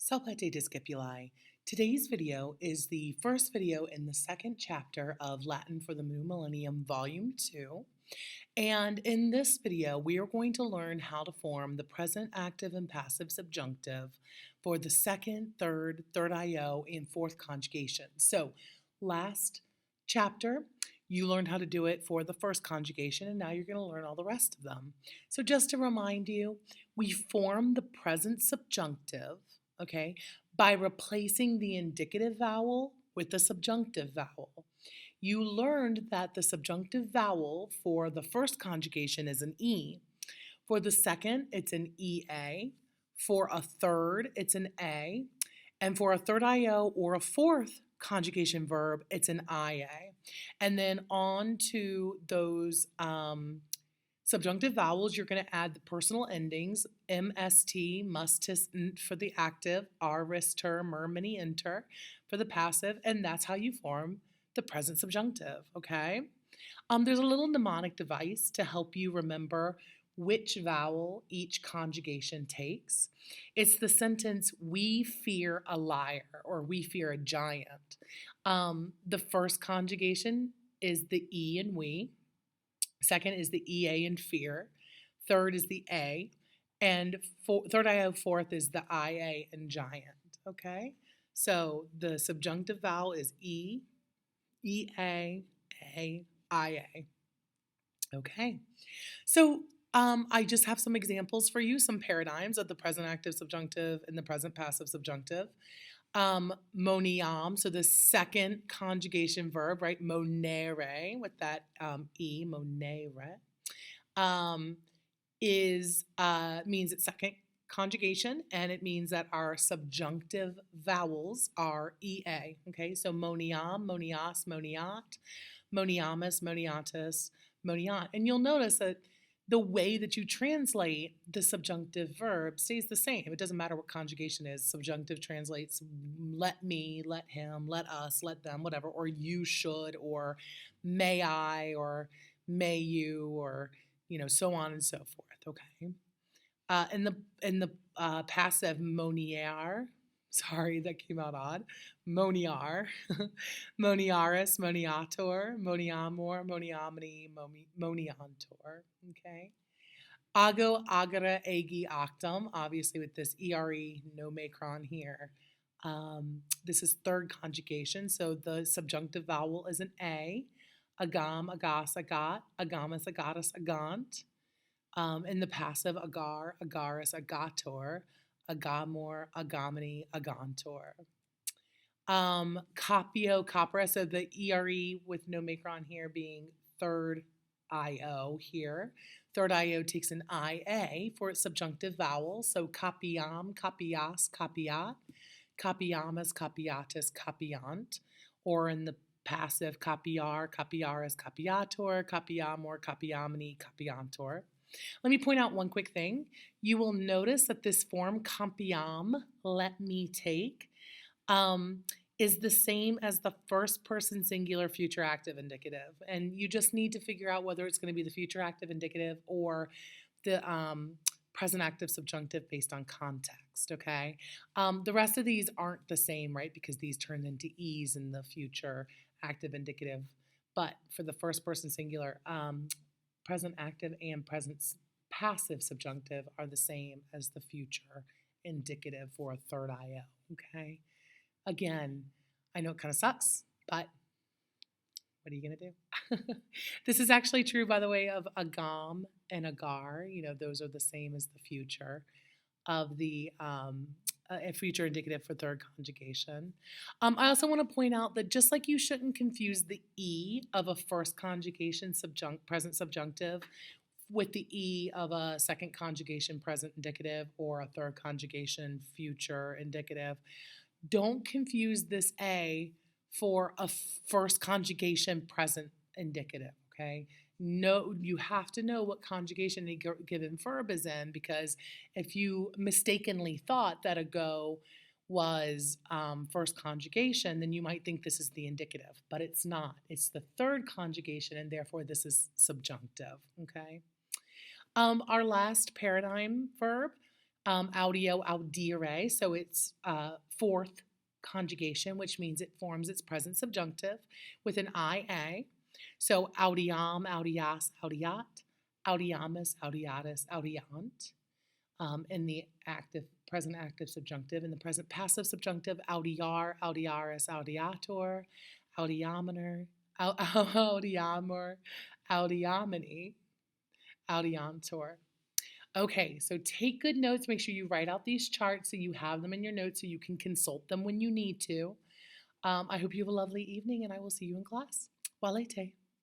Salvete discipuli. Today's video is the first video in the second chapter of Latin for the New Millennium, Volume 2. And in this video, we are going to learn how to form the present active and passive subjunctive for the second, third, 3rd-io, and 4th conjugations. So last chapter, you learned how to do it for the first conjugation, and now you're going to learn all the rest of them. So just to remind you, we form the present subjunctive, okay, by replacing the indicative vowel with the subjunctive vowel. You learned that the subjunctive vowel for the first conjugation is an E. For the second, it's an EA. For a third, it's an A. And for a 3rd-io or a 4th conjugation verb, it's an IA. And then on to those subjunctive vowels, you're going to add the personal endings, MST, mustis, nt for the active, ris, ter, mer, mini, inter for the passive, and that's how you form the present subjunctive, okay? There's a little mnemonic device to help you remember which vowel each conjugation takes. It's the sentence, we fear a liar, or we fear a giant. The first conjugation is the E in we. Second is the EA in fear. Third is the A. And 3rd-io, 4th is the IA in giant, okay? So the subjunctive vowel is E, EA, A, IA. Okay, so I just have some examples for you, some paradigms of the present active subjunctive and the present passive subjunctive. Moneō, so the second conjugation verb, right? Monēre with that E, monēre, means its second conjugation, and it means that our subjunctive vowels are EA. Okay, so moneō, moneās, moneāt, moneāmus, moneātus, moneāt, and you'll notice that the way that you translate the subjunctive verb stays the same. It doesn't matter what conjugation is. Subjunctive translates let me, let him, let us, let them, whatever, or you should, or may I, or may you, or so on and so forth. Okay. In the passive monēre, sorry, that came out odd. Moneāre, moneāris, moneātor, moneāmor, moneāmini, moneāntor. Okay. Ago, agere, agi, actum. Obviously, with this ere nomacron here. This is third conjugation, so the subjunctive vowel is an A. Agam, agas, agat, agamus, agatus, agant. In the passive, agar, agaris, agator, agamor, agamini, agantor. Capiō, capere, so the ere with nomacron here being 3rd-io here. 3rd-io takes an IA for its subjunctive vowel, so capiām, capiās, capiāt, capiamus, capiatus, capiant, or in the passive, capiar, capiaris, capiator, capiamor, capiamini, capiantor. Let me point out one quick thing. You will notice that this form, capiām, let me take, is the same as the first person singular future active indicative. And you just need to figure out whether it's going to be the future active indicative or the present active subjunctive based on context, okay? The rest of these aren't the same, right? Because these turned into E's in the future active indicative. But for the first person singular, present active and present passive subjunctive are the same as the future indicative for a 3rd-io, okay? Again, I know it kind of sucks, but what are you going to do? This is actually true, by the way, of agam and agar. Those are the same as the future of the future indicative for third conjugation. I also want to point out that just like you shouldn't confuse the E of a first conjugation present subjunctive with the E of a second conjugation present indicative or a third conjugation future indicative, don't confuse this A for a first conjugation present indicative, okay? No, you have to know what conjugation a given verb is in, because if you mistakenly thought that ago was first conjugation, then you might think this is the indicative, but it's not. It's the third conjugation, and therefore this is subjunctive, okay? Our last paradigm verb audiō, audīre, so it's fourth conjugation, which means it forms its present subjunctive with an IA. So audiām, audiās, audiāt, audiamus, audiatus, audiant. In the present active subjunctive. In the present passive subjunctive, audīār, audīāris, audiator, audiāmoner, audiāmor, audiāmoni, audiantor. Okay, so take good notes. Make sure you write out these charts so you have them in your notes so you can consult them when you need to. I hope you have a lovely evening, and I will see you in class. Walete.